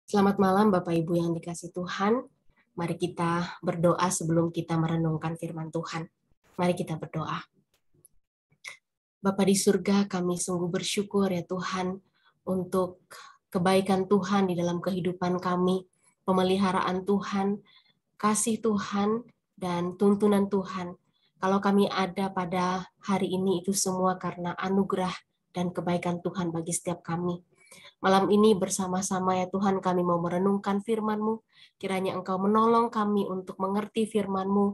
Selamat malam Bapak Ibu yang dikasihi Tuhan. Mari kita berdoa sebelum kita merenungkan firman Tuhan. Mari kita berdoa. Bapa di surga, kami sungguh bersyukur ya Tuhan untuk kebaikan Tuhan di dalam kehidupan kami, pemeliharaan Tuhan, kasih Tuhan, dan tuntunan Tuhan. Kalau kami ada pada hari ini itu semua karena anugerah dan kebaikan Tuhan bagi setiap kami. Malam ini bersama-sama ya Tuhan kami mau merenungkan firman-Mu. Kiranya Engkau menolong kami untuk mengerti firman-Mu.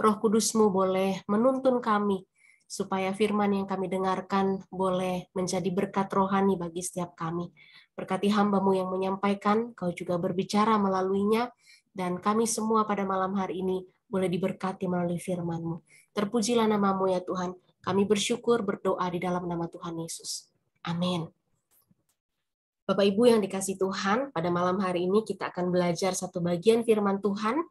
Roh Kudus-Mu boleh menuntun kami supaya firman yang kami dengarkan boleh menjadi berkat rohani bagi setiap kami. Berkati hamba-Mu yang menyampaikan, Kau juga berbicara melaluinya, dan kami semua pada malam hari ini boleh diberkati melalui firman-Mu. Terpujilah nama-Mu ya Tuhan. Kami bersyukur berdoa di dalam nama Tuhan Yesus. Amin. Bapak Ibu yang dikasihi Tuhan, pada malam hari ini kita akan belajar satu bagian firman Tuhan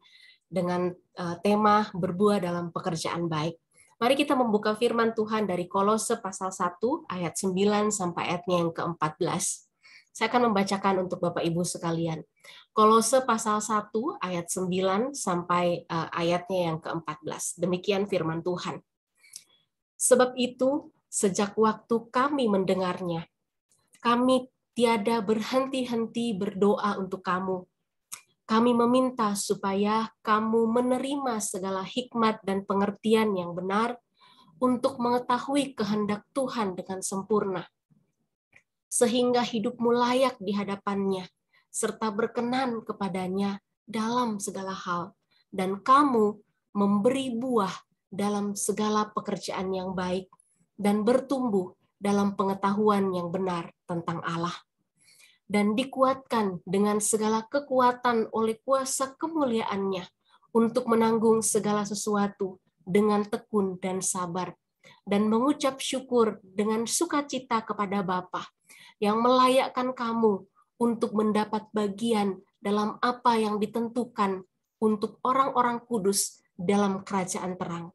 dengan tema berbuah dalam pekerjaan baik. Mari kita membuka firman Tuhan dari Kolose pasal 1 ayat 9 sampai ayatnya yang ke-14. Saya akan membacakan untuk Bapak Ibu sekalian. Kolose pasal 1 ayat 9 sampai ayatnya yang ke-14. Demikian firman Tuhan. Sebab itu, sejak waktu kami mendengarnya, kami tiada berhenti-henti berdoa untuk kamu. Kami meminta supaya kamu menerima segala hikmat dan pengertian yang benar untuk mengetahui kehendak Tuhan dengan sempurna, sehingga hidupmu layak di hadapannya, serta berkenan kepadanya dalam segala hal, dan kamu memberi buah dalam segala pekerjaan yang baik, dan bertumbuh dalam pengetahuan yang benar tentang Allah, dan dikuatkan dengan segala kekuatan oleh kuasa kemuliaannya untuk menanggung segala sesuatu dengan tekun dan sabar, dan mengucap syukur dengan sukacita kepada Bapa yang melayakkan kamu untuk mendapat bagian dalam apa yang ditentukan untuk orang-orang kudus dalam kerajaan terang.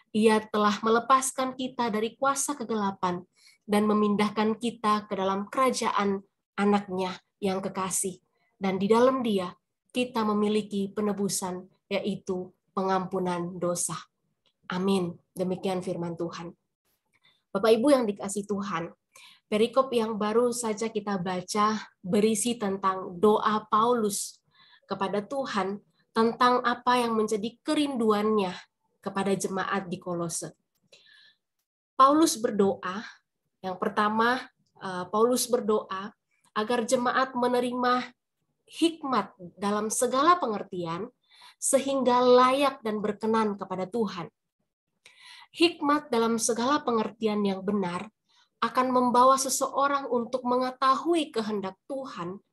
Ia telah melepaskan kita dari kuasa kegelapan dan memindahkan kita ke dalam kerajaan Anaknya yang kekasih. Dan di dalam Dia kita memiliki penebusan, yaitu pengampunan dosa. Amin. Demikian firman Tuhan. Bapak Ibu yang dikasihi Tuhan, perikop yang baru saja kita baca berisi tentang doa Paulus kepada Tuhan tentang apa yang menjadi kerinduannya kepada jemaat di Kolose. Paulus berdoa, yang pertama Paulus berdoa agar jemaat menerima hikmat dalam segala pengertian sehingga layak dan berkenan kepada Tuhan. Hikmat dalam segala pengertian yang benar akan membawa seseorang untuk mengetahui kehendak Tuhan,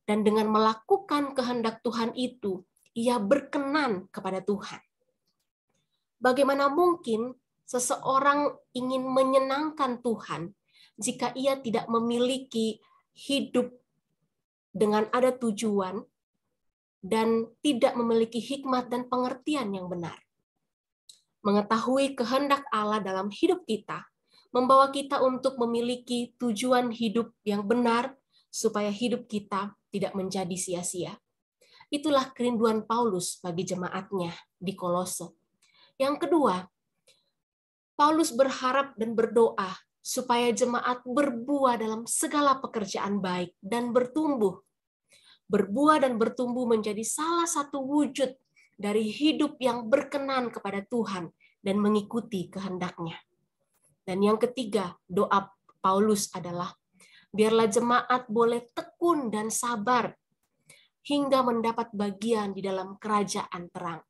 dan dengan melakukan kehendak Tuhan itu, ia berkenan kepada Tuhan. Bagaimana mungkin seseorang ingin menyenangkan Tuhan jika ia tidak memiliki hidup dengan ada tujuan dan tidak memiliki hikmat dan pengertian yang benar? Mengetahui kehendak Allah dalam hidup kita membawa kita untuk memiliki tujuan hidup yang benar supaya hidup kita tidak menjadi sia-sia. Itulah kerinduan Paulus bagi jemaatnya di Kolose. Yang kedua, Paulus berharap dan berdoa supaya jemaat berbuah dalam segala pekerjaan baik dan bertumbuh. Berbuah dan bertumbuh menjadi salah satu wujud dari hidup yang berkenan kepada Tuhan dan mengikuti kehendak-Nya. Dan yang ketiga, doa Paulus adalah, biarlah jemaat boleh tekun dan sabar hingga mendapat bagian di dalam kerajaan terang.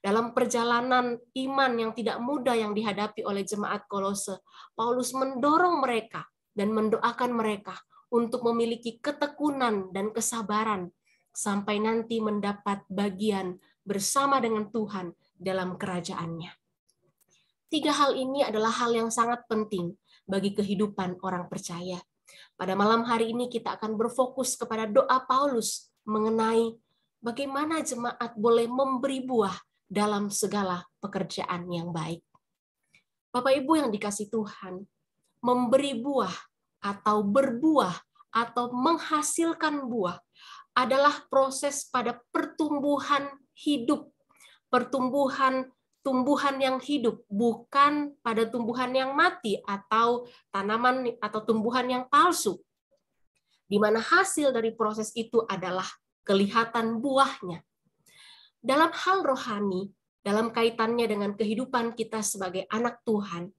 Dalam perjalanan iman yang tidak mudah yang dihadapi oleh jemaat Kolose, Paulus mendorong mereka dan mendoakan mereka untuk memiliki ketekunan dan kesabaran sampai nanti mendapat bagian bersama dengan Tuhan dalam kerajaan-Nya. Tiga hal ini adalah hal yang sangat penting bagi kehidupan orang percaya. Pada malam hari ini kita akan berfokus kepada doa Paulus mengenai bagaimana jemaat boleh memberi buah dalam segala pekerjaan yang baik. Bapak Ibu yang dikasihi Tuhan, memberi buah atau berbuah atau menghasilkan buah adalah proses pada pertumbuhan hidup, tumbuhan yang hidup, bukan pada tumbuhan yang mati atau tanaman atau tumbuhan yang palsu, di mana hasil dari proses itu adalah kelihatan buahnya. Dalam hal rohani, dalam kaitannya dengan kehidupan kita sebagai anak Tuhan,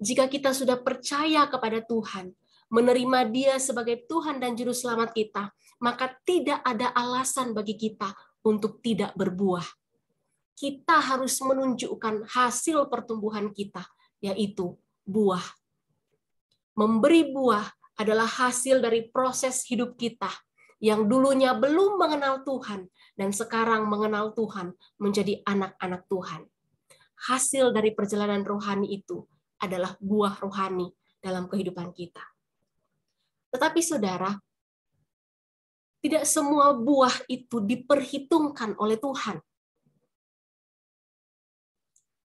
jika kita sudah percaya kepada Tuhan, menerima Dia sebagai Tuhan dan Juru Selamat kita, maka tidak ada alasan bagi kita untuk tidak berbuah. Kita harus menunjukkan hasil pertumbuhan kita, yaitu buah. Memberi buah adalah hasil dari proses hidup kita yang dulunya belum mengenal Tuhan dan sekarang mengenal Tuhan, menjadi anak-anak Tuhan. Hasil dari perjalanan rohani itu adalah buah rohani dalam kehidupan kita. Tetapi saudara, tidak semua buah itu diperhitungkan oleh Tuhan.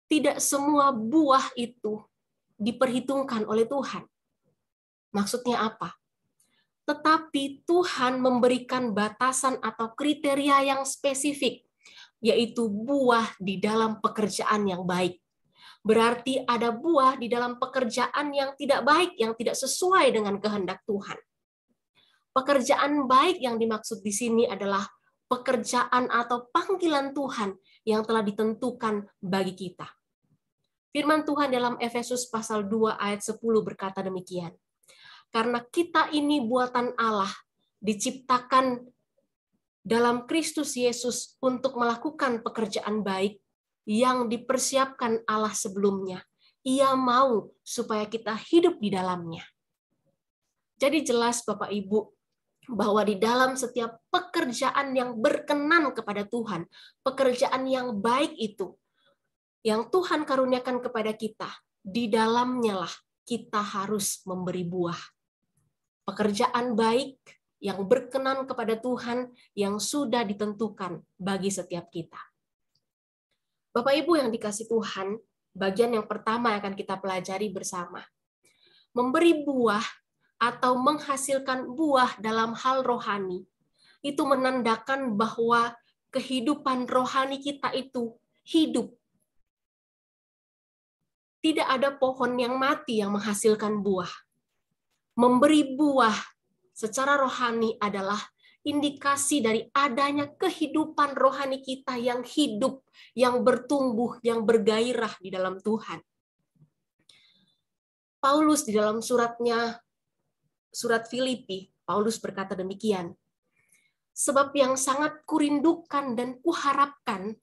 Tidak semua buah itu diperhitungkan oleh Tuhan. Maksudnya apa? Tetapi Tuhan memberikan batasan atau kriteria yang spesifik, yaitu buah di dalam pekerjaan yang baik. Berarti ada buah di dalam pekerjaan yang tidak baik, yang tidak sesuai dengan kehendak Tuhan. Pekerjaan baik yang dimaksud di sini adalah pekerjaan atau panggilan Tuhan yang telah ditentukan bagi kita. Firman Tuhan dalam Efesus pasal 2 ayat 10 berkata demikian. Karena kita ini buatan Allah, diciptakan dalam Kristus Yesus untuk melakukan pekerjaan baik yang dipersiapkan Allah sebelumnya. Ia mau supaya kita hidup di dalamnya. Jadi jelas Bapak Ibu, bahwa di dalam setiap pekerjaan yang berkenan kepada Tuhan, pekerjaan yang baik itu, yang Tuhan karuniakan kepada kita, di dalamnya lah kita harus memberi buah. Pekerjaan baik yang berkenan kepada Tuhan, yang sudah ditentukan bagi setiap kita. Bapak Ibu yang dikasih Tuhan, bagian yang pertama yang akan kita pelajari bersama. Memberi buah atau menghasilkan buah dalam hal rohani, itu menandakan bahwa kehidupan rohani kita itu hidup. Tidak ada pohon yang mati yang menghasilkan buah. Memberi buah secara rohani adalah indikasi dari adanya kehidupan rohani kita yang hidup, yang bertumbuh, yang bergairah di dalam Tuhan. Paulus di dalam surat Filipi, Paulus berkata demikian, sebab yang sangat kurindukan dan kuharapkan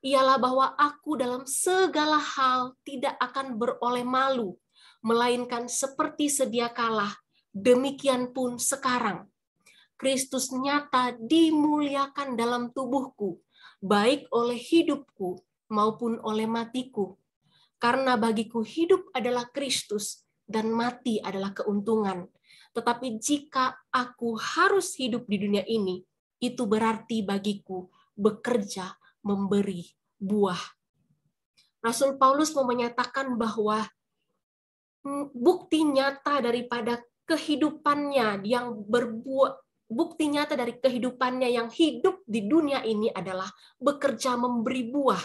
ialah bahwa aku dalam segala hal tidak akan beroleh malu, melainkan seperti sedia kala, demikian pun sekarang. Kristus nyata dimuliakan dalam tubuhku, baik oleh hidupku maupun oleh matiku. Karena bagiku hidup adalah Kristus dan mati adalah keuntungan. Tetapi jika aku harus hidup di dunia ini, itu berarti bagiku bekerja memberi buah. Rasul Paulus mau menyatakan bahwa bukti nyata daripada kehidupannya yang berbuah, bukti nyata dari kehidupannya yang hidup di dunia ini adalah bekerja memberi buah.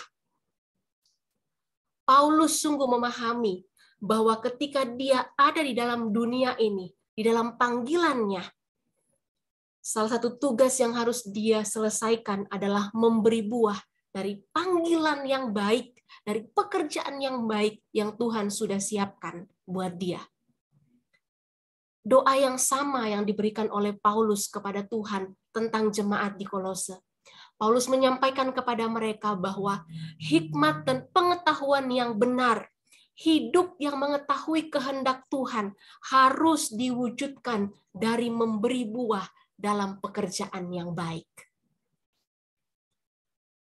Paulus sungguh memahami bahwa ketika dia ada di dalam dunia ini, di dalam panggilannya, salah satu tugas yang harus dia selesaikan adalah memberi buah dari panggilan yang baik, dari pekerjaan yang baik yang Tuhan sudah siapkan buat dia. Doa yang sama yang diberikan oleh Paulus kepada Tuhan tentang jemaat di Kolose. Paulus menyampaikan kepada mereka bahwa hikmat dan pengetahuan yang benar, hidup yang mengetahui kehendak Tuhan harus diwujudkan dari memberi buah dalam pekerjaan yang baik.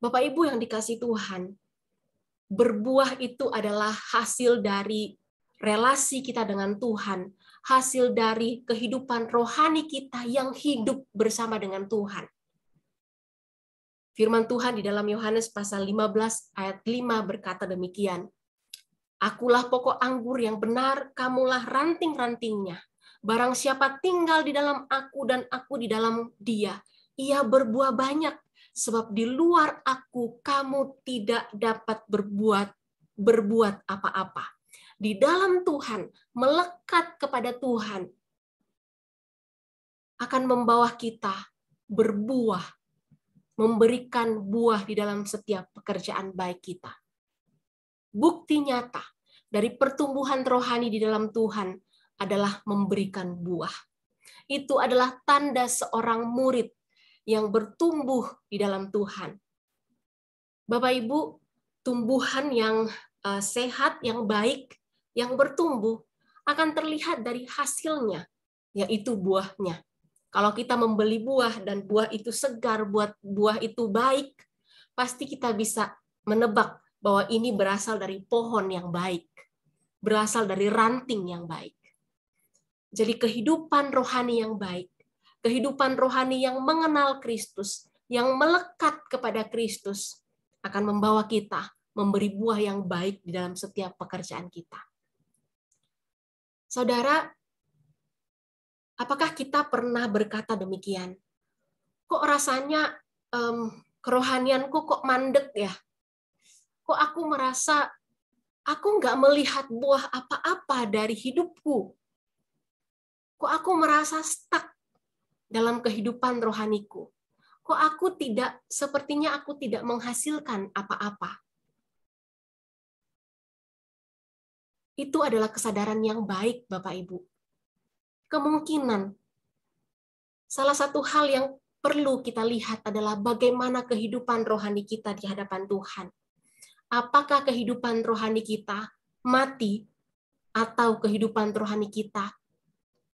Bapak Ibu yang dikasih Tuhan, berbuah itu adalah hasil dari relasi kita dengan Tuhan, hasil dari kehidupan rohani kita yang hidup bersama dengan Tuhan. Firman Tuhan di dalam Yohanes pasal 15 ayat 5 berkata demikian, Akulah pokok anggur yang benar, kamulah ranting-rantingnya. Barang siapa tinggal di dalam aku dan aku di dalam dia, ia berbuah banyak, sebab di luar aku kamu tidak dapat berbuat apa-apa. Di dalam Tuhan, melekat kepada Tuhan, akan membawa kita berbuah, memberikan buah di dalam setiap pekerjaan baik kita. Bukti nyata dari pertumbuhan rohani di dalam Tuhan adalah memberikan buah. Itu adalah tanda seorang murid yang bertumbuh di dalam Tuhan. Bapak Ibu, tumbuhan yang sehat, yang baik, yang bertumbuh akan terlihat dari hasilnya, yaitu buahnya. Kalau kita membeli buah dan buah itu segar, buah itu baik, pasti kita bisa menebak bahwa ini berasal dari pohon yang baik, berasal dari ranting yang baik. Jadi kehidupan rohani yang baik, kehidupan rohani yang mengenal Kristus, yang melekat kepada Kristus, akan membawa kita memberi buah yang baik di dalam setiap pekerjaan kita. Saudara, apakah kita pernah berkata demikian? Kok rasanya kerohanianku kok mandek ya? Kok aku merasa aku nggak melihat buah apa-apa dari hidupku? Kok aku merasa stuck dalam kehidupan rohaniku? Kok sepertinya aku tidak menghasilkan apa-apa? Itu adalah kesadaran yang baik, Bapak Ibu. Kemungkinan salah satu hal yang perlu kita lihat adalah bagaimana kehidupan rohani kita di hadapan Tuhan. Apakah kehidupan rohani kita mati atau kehidupan rohani kita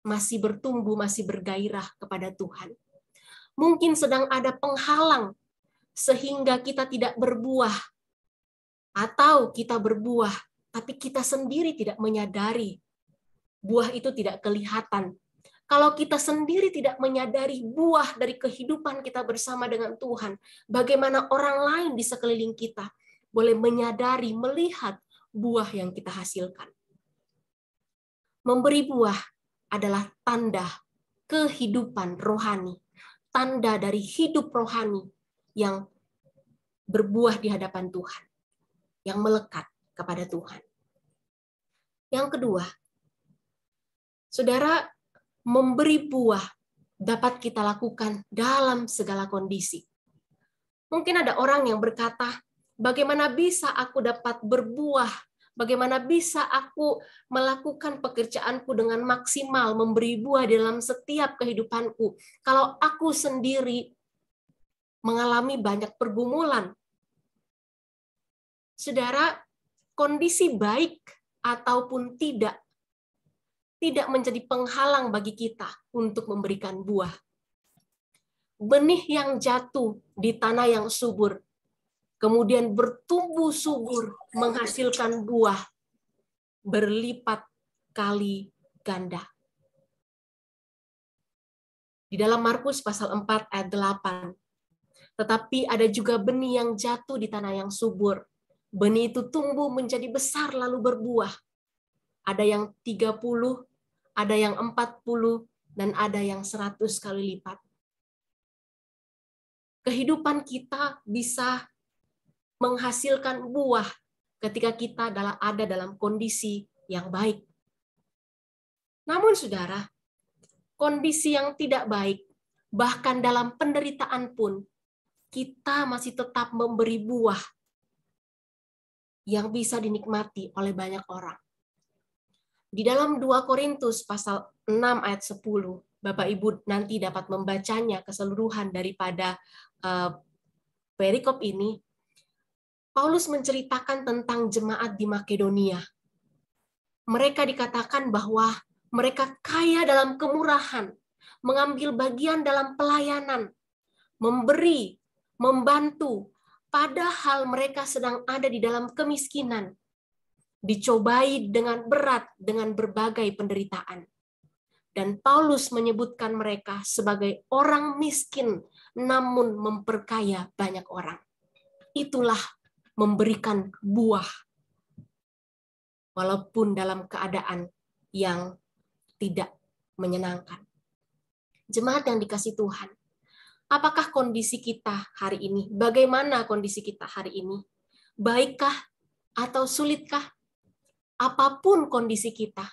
masih bertumbuh, masih bergairah kepada Tuhan? Mungkin sedang ada penghalang sehingga kita tidak berbuah, atau kita berbuah tapi kita sendiri tidak menyadari. Buah itu tidak kelihatan. Kalau kita sendiri tidak menyadari buah dari kehidupan kita bersama dengan Tuhan, bagaimana orang lain di sekeliling kita boleh menyadari, melihat buah yang kita hasilkan? Memberi buah adalah tanda kehidupan rohani, tanda dari hidup rohani yang berbuah di hadapan Tuhan, yang melekat kepada Tuhan. Yang kedua, saudara, memberi buah dapat kita lakukan dalam segala kondisi. Mungkin ada orang yang berkata, bagaimana bisa aku dapat berbuah? Bagaimana bisa aku melakukan pekerjaanku dengan maksimal, memberi buah dalam setiap kehidupanku, kalau aku sendiri mengalami banyak pergumulan? Saudara, kondisi baik ataupun tidak menjadi penghalang bagi kita untuk memberikan buah. Benih yang jatuh di tanah yang subur, kemudian bertumbuh subur, menghasilkan buah berlipat kali ganda. Di dalam Markus pasal 4 ayat 8, tetapi ada juga benih yang jatuh di tanah yang subur. Benih itu tumbuh menjadi besar lalu berbuah. Ada yang 30, ada yang 40, dan ada yang 100 kali lipat. Kehidupan kita bisa menghasilkan buah ketika kita ada dalam kondisi yang baik. Namun saudara, kondisi yang tidak baik, bahkan dalam penderitaan pun, kita masih tetap memberi buah yang bisa dinikmati oleh banyak orang. Di dalam 2 Korintus pasal 6 ayat 10, Bapak Ibu nanti dapat membacanya keseluruhan daripada perikop ini. Paulus menceritakan tentang jemaat di Makedonia. Mereka dikatakan bahwa mereka kaya dalam kemurahan, mengambil bagian dalam pelayanan, memberi, membantu, padahal mereka sedang ada di dalam kemiskinan, dicobai dengan berat dengan berbagai penderitaan. Dan Paulus menyebutkan mereka sebagai orang miskin, namun memperkaya banyak orang. Itulah memberikan buah, walaupun dalam keadaan yang tidak menyenangkan. Jemaat yang dikasihi Tuhan, apakah kondisi kita hari ini? Bagaimana kondisi kita hari ini? Baikkah atau sulitkah? Apapun kondisi kita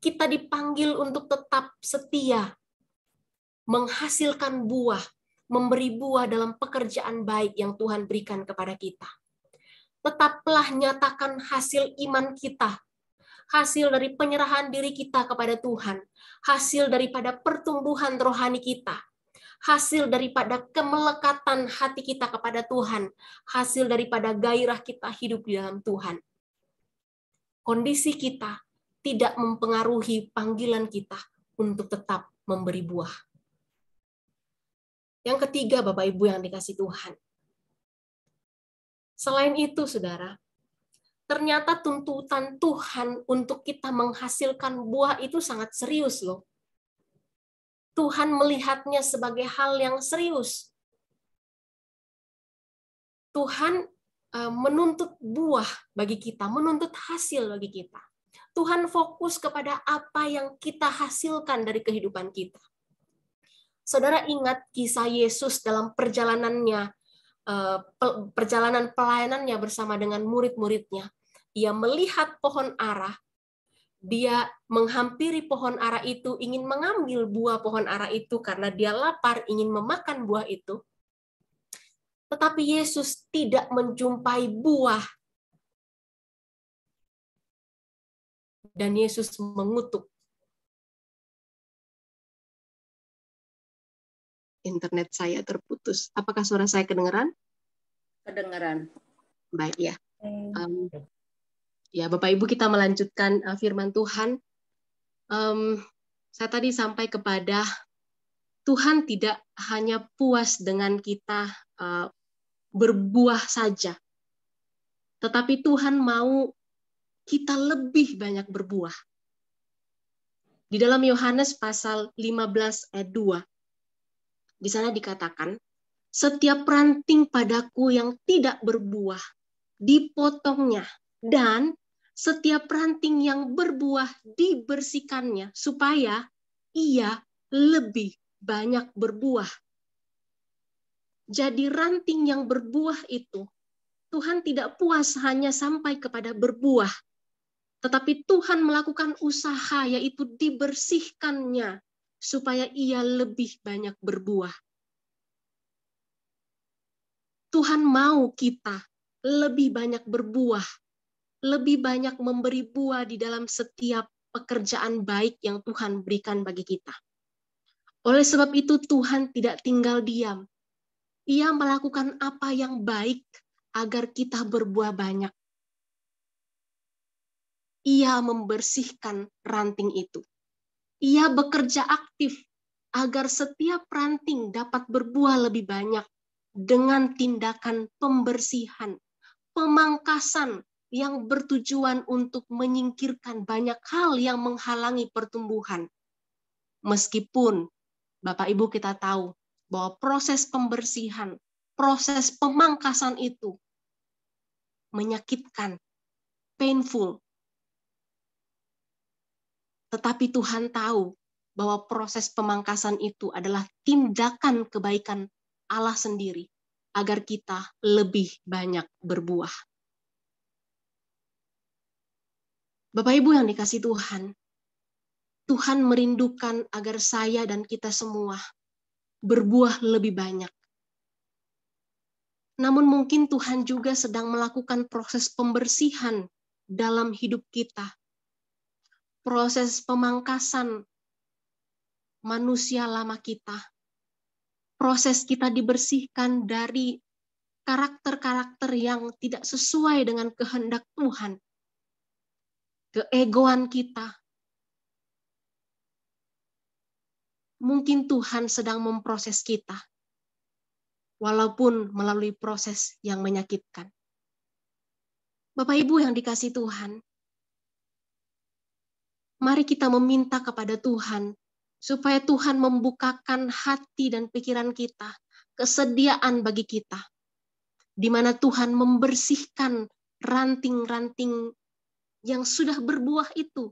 dipanggil untuk tetap setia, menghasilkan buah, memberi buah dalam pekerjaan baik yang Tuhan berikan kepada kita. Tetaplah nyatakan hasil iman kita, hasil dari penyerahan diri kita kepada Tuhan, hasil daripada pertumbuhan rohani kita, hasil daripada kemelekatan hati kita kepada Tuhan, hasil daripada gairah kita hidup di dalam Tuhan. Kondisi kita tidak mempengaruhi panggilan kita untuk tetap memberi buah. Yang ketiga, Bapak Ibu yang dikasihi Tuhan. Selain itu, saudara, ternyata tuntutan Tuhan untuk kita menghasilkan buah itu sangat serius loh. Tuhan melihatnya sebagai hal yang serius. Tuhan menuntut buah bagi kita, menuntut hasil bagi kita. Tuhan fokus kepada apa yang kita hasilkan dari kehidupan kita. Saudara ingat kisah Yesus dalam perjalanan pelayanannya bersama dengan murid-muridnya. Ia melihat pohon ara, dia menghampiri pohon ara itu, ingin mengambil buah pohon ara itu karena dia lapar, ingin memakan buah itu. Tetapi Yesus tidak menjumpai buah. Dan Yesus mengutuk. Internet saya terputus. Apakah suara saya kedengaran? Kedengaran. Baik ya. Ya, Bapak Ibu, kita melanjutkan firman Tuhan. Saya tadi sampai kepada Tuhan tidak hanya puas dengan kita berbuah saja, tetapi Tuhan mau kita lebih banyak berbuah. Di dalam Yohanes pasal 15 ayat 2, di sana dikatakan, setiap ranting padaku yang tidak berbuah, dipotongnya, dan setiap ranting yang berbuah dibersihkannya, supaya ia lebih banyak berbuah. Jadi ranting yang berbuah itu, Tuhan tidak puas hanya sampai kepada berbuah, tetapi Tuhan melakukan usaha, yaitu dibersihkannya, supaya ia lebih banyak berbuah. Tuhan mau kita lebih banyak berbuah, lebih banyak memberi buah di dalam setiap pekerjaan baik yang Tuhan berikan bagi kita. Oleh sebab itu Tuhan tidak tinggal diam. Ia melakukan apa yang baik agar kita berbuah banyak. Ia membersihkan ranting itu. Ia bekerja aktif agar setiap ranting dapat berbuah lebih banyak dengan tindakan pembersihan, pemangkasan yang bertujuan untuk menyingkirkan banyak hal yang menghalangi pertumbuhan. Meskipun Bapak Ibu kita tahu bahwa proses pembersihan, proses pemangkasan itu menyakitkan, painful. Tetapi Tuhan tahu bahwa proses pemangkasan itu adalah tindakan kebaikan Allah sendiri agar kita lebih banyak berbuah. Bapak Ibu yang dikasihi Tuhan, Tuhan merindukan agar saya dan kita semua berbuah lebih banyak. Namun mungkin Tuhan juga sedang melakukan proses pembersihan dalam hidup kita. Proses pemangkasan manusia lama kita. Proses kita dibersihkan dari karakter-karakter yang tidak sesuai dengan kehendak Tuhan. Keegoan kita. Mungkin Tuhan sedang memproses kita, walaupun melalui proses yang menyakitkan. Bapak Ibu yang dikasihi Tuhan, mari kita meminta kepada Tuhan, supaya Tuhan membukakan hati dan pikiran kita, kesediaan bagi kita, di mana Tuhan membersihkan ranting-ranting yang sudah berbuah itu,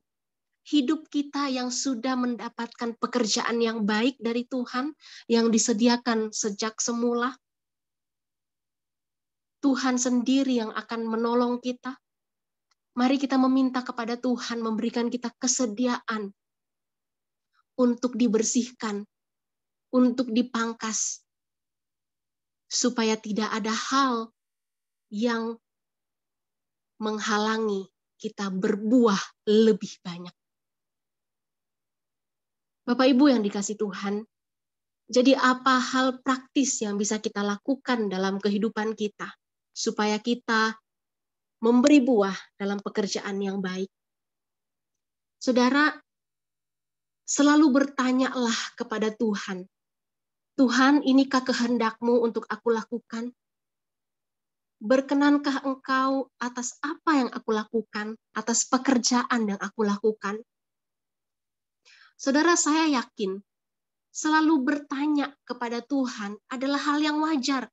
hidup kita yang sudah mendapatkan pekerjaan yang baik dari Tuhan, yang disediakan sejak semula. Tuhan sendiri yang akan menolong kita. Mari kita meminta kepada Tuhan memberikan kita kesediaan untuk dibersihkan, untuk dipangkas, supaya tidak ada hal yang menghalangi kita berbuah lebih banyak. Bapak Ibu yang dikasihi Tuhan, jadi apa hal praktis yang bisa kita lakukan dalam kehidupan kita supaya kita memberi buah dalam pekerjaan yang baik? Saudara, selalu bertanyalah kepada Tuhan. Tuhan, inikah kehendak-Mu untuk aku lakukan? Berkenankah Engkau atas apa yang aku lakukan, atas pekerjaan yang aku lakukan? Saudara, saya yakin selalu bertanya kepada Tuhan adalah hal yang wajar.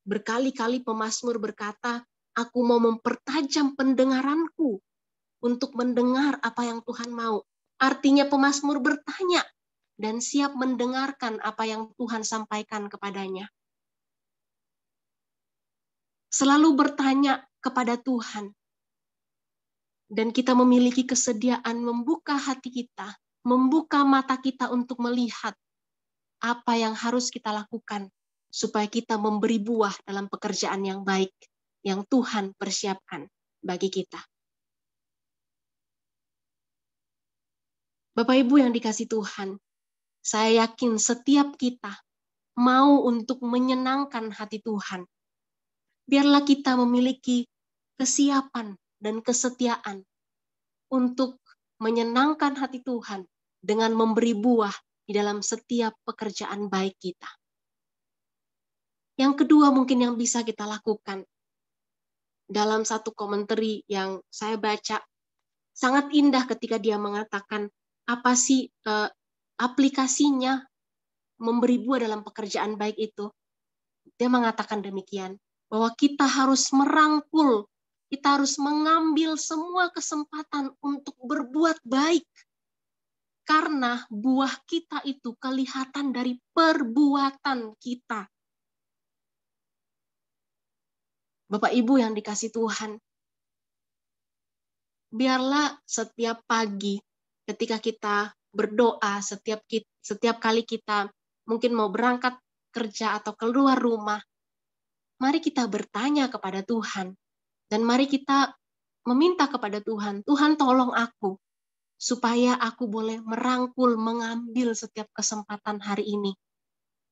Berkali-kali pemazmur berkata, aku mau mempertajam pendengaranku untuk mendengar apa yang Tuhan mau. Artinya pemazmur bertanya dan siap mendengarkan apa yang Tuhan sampaikan kepadanya. Selalu bertanya kepada Tuhan. Dan kita memiliki kesediaan membuka hati kita, membuka mata kita untuk melihat apa yang harus kita lakukan supaya kita memberi buah dalam pekerjaan yang baik yang Tuhan persiapkan bagi kita. Bapak Ibu yang dikasihi Tuhan, saya yakin setiap kita mau untuk menyenangkan hati Tuhan. Biarlah kita memiliki kesiapan dan kesetiaan untuk menyenangkan hati Tuhan dengan memberi buah di dalam setiap pekerjaan baik kita. Yang kedua mungkin yang bisa kita lakukan, dalam satu komentari yang saya baca, sangat indah ketika dia mengatakan, apa sih aplikasinya memberi buah dalam pekerjaan baik itu? Dia mengatakan demikian, bahwa kita harus merangkul, kita harus mengambil semua kesempatan untuk berbuat baik. Karena buah kita itu kelihatan dari perbuatan kita. Bapak Ibu yang dikasihi Tuhan, biarlah setiap pagi ketika kita berdoa, setiap kali kita mungkin mau berangkat kerja atau keluar rumah, mari kita bertanya kepada Tuhan. Dan mari kita meminta kepada Tuhan, Tuhan tolong aku, supaya aku boleh merangkul, mengambil setiap kesempatan hari ini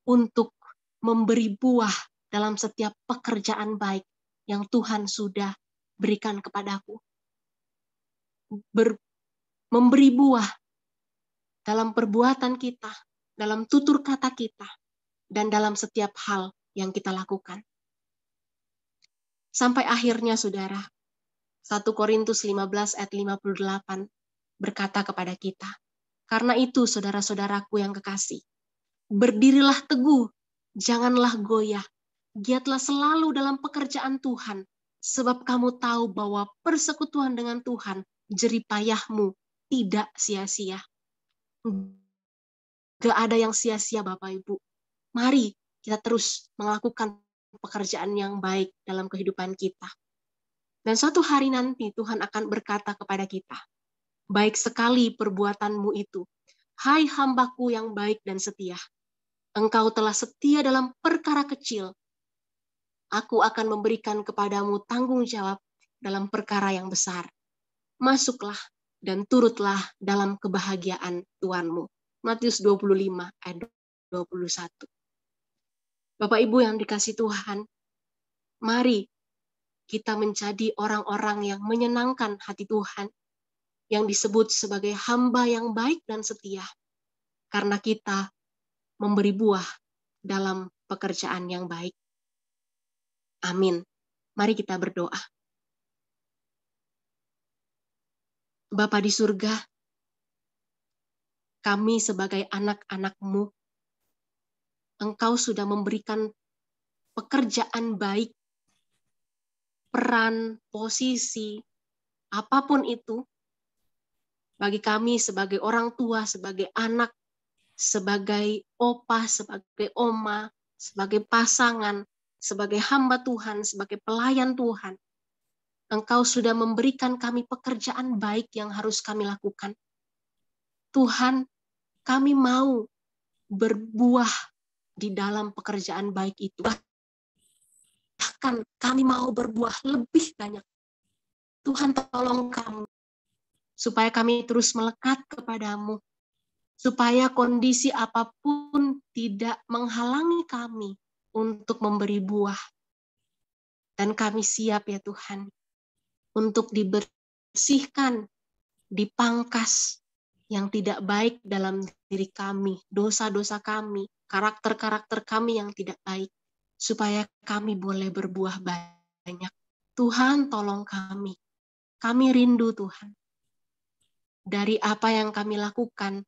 untuk memberi buah dalam setiap pekerjaan baik yang Tuhan sudah berikan kepadaku. Memberi buah dalam perbuatan kita, dalam tutur kata kita, dan dalam setiap hal yang kita lakukan. Sampai akhirnya, saudara, 1 Korintus 15 ayat 58 berkata kepada kita, karena itu saudara-saudaraku yang kekasih, berdirilah teguh, janganlah goyah, giatlah selalu dalam pekerjaan Tuhan, sebab kamu tahu bahwa persekutuan dengan Tuhan, jerih payahmu tidak sia-sia. Gak ada yang sia-sia Bapak Ibu. Mari kita terus melakukan pekerjaan yang baik dalam kehidupan kita. Dan suatu hari nanti Tuhan akan berkata kepada kita, baik sekali perbuatanmu itu, hai hambaku yang baik dan setia. Engkau telah setia dalam perkara kecil. Aku akan memberikan kepadamu tanggung jawab dalam perkara yang besar. Masuklah dan turutlah dalam kebahagiaan Tuhanmu. Matius 25 ayat 21. Bapak Ibu yang dikasihi Tuhan, mari kita menjadi orang-orang yang menyenangkan hati Tuhan, yang disebut sebagai hamba yang baik dan setia, karena kita memberi buah dalam pekerjaan yang baik. Amin. Mari kita berdoa. Bapa di surga, kami sebagai anak-anak-Mu, Engkau sudah memberikan pekerjaan baik, peran, posisi, apapun itu, Bagi kami sebagai orang tua, sebagai anak, sebagai opa, sebagai oma, sebagai pasangan, sebagai hamba Tuhan, sebagai pelayan Tuhan, Engkau sudah memberikan kami pekerjaan baik yang harus kami lakukan. Tuhan, kami mau berbuah di dalam pekerjaan baik itu. Bahkan kami mau berbuah lebih banyak. Tuhan, tolong kami supaya kami terus melekat kepadamu, supaya kondisi apapun tidak menghalangi kami untuk memberi buah. Dan kami siap ya Tuhan, untuk dibersihkan, dipangkas yang tidak baik dalam diri kami, dosa-dosa kami, karakter-karakter kami yang tidak baik, supaya kami boleh berbuah banyak. Tuhan, tolong kami. Kami rindu Tuhan. Dari apa yang kami lakukan,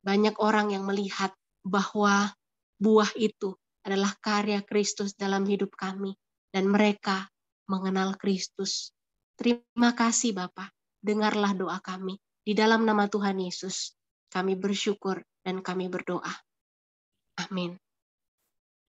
banyak orang yang melihat bahwa buah itu adalah karya Kristus dalam hidup kami, dan mereka mengenal Kristus. Terima kasih Bapa, dengarlah doa kami. Di dalam nama Tuhan Yesus, kami bersyukur dan kami berdoa. Amin.